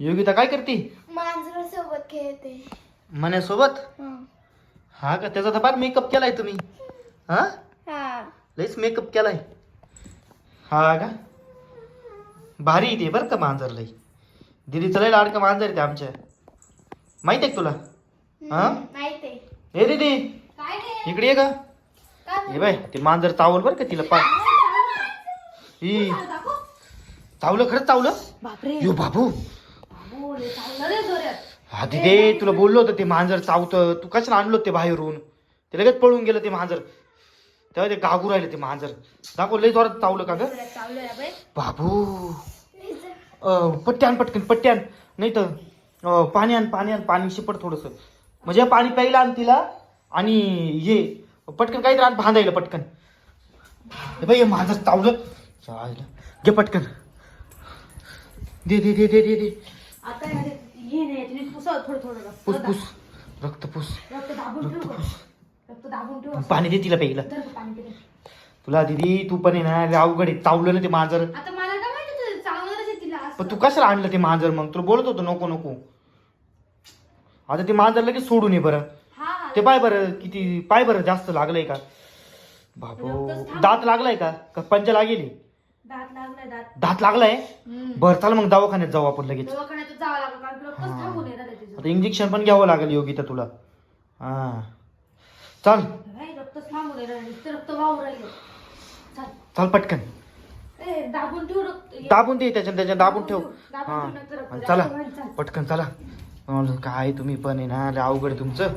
योगिता काय करते? मांजरा सोबत खेळते. मण्यासोबत? हा का? त्याचा तर फार मेकअप केलाय तुम्ही. हा हा लईच मेकअप केलाय. हा का? भारी ते बरं का मांजर लई. दिदीचं लई लाडकं मांजर आहे ते आमच्या. माहित आहे का तुला? हा माहित आहे. ए दीदी काय रे? इकडे ये का? काय हे बाय ते मांजर चावल बरं का तिला पाय. ही चावलं खरंच चावलं? बापरे. यो बाबू. बाबू रे चावलं रे जोरात. हा दिदे तुला बोललो होतं ते मांजर चावतं. तू कशाला आणलं होतं ते बाहेरून? ते लगेच पळून गेलं ते मांजर. तेव्हा ते गागू राहिले ते मांजर. दाखव लई जोरात चावलं का ग? चावलं बाई. बाबू पट्ट्यान पटकन पट्ट्यान नाही तर पाणी आण पाणी आण पाणी शिपड थोडस म्हणजे पाणी प्यायला आण तिला आणि ये पटकन काहीतरी आण बांधायला पटकन. हे बाई हे माझं चावलं चावलं. घे पटकन दे दे दे दे दे दे आता हे नाही तुम्ही पुसा थोडं थोडं पुस पुस रक्त पुस रक्त दाबून ठेव. रक्त दाबून ठेव. पाणी दे तिला प्यायला. धर गं पाणी पिते. तुला दिदी तू पण आहे ना लय अवघड आहे. चावलं ना ते मांजर. आता मला काय माहिती तू चावणारच आहे तिला असं. पण तू कशाला आणलं ते मांजर मग? तुला बोलत होतो नको नको. आता ते मांजर लगेच सोडून ये बरं. हा हा ते पाय बरं किती पाय बरं जास्त लागलंय का? बाबू दात लागलाय का पंचा लागेल? दात लागलाय दात. दात लागलाय? बरं चाल मग दवाखान्यात जाऊ आपण लगेच. दवाखान्यात जावं लागलं कारण रक्तच थांबून येणार आहे तिचं. आता इंजेक्शन पण घ्यावं लागेल योगिता तुला. हा चल नाही रक्तच थांबून येणार आहे. तिचं रक्त वाहून राहिलं. चल चल पटकन ए दाबून ठेव रक्त. दाबून दे त्याच्या दाबून ठेव. दाबून हा ठेव नंतर रक्त आणि चला जास्त व्हायला. चल. पटकन चला. काय तुम्ही पण आहे ना लय अवघड आहे तुमचं.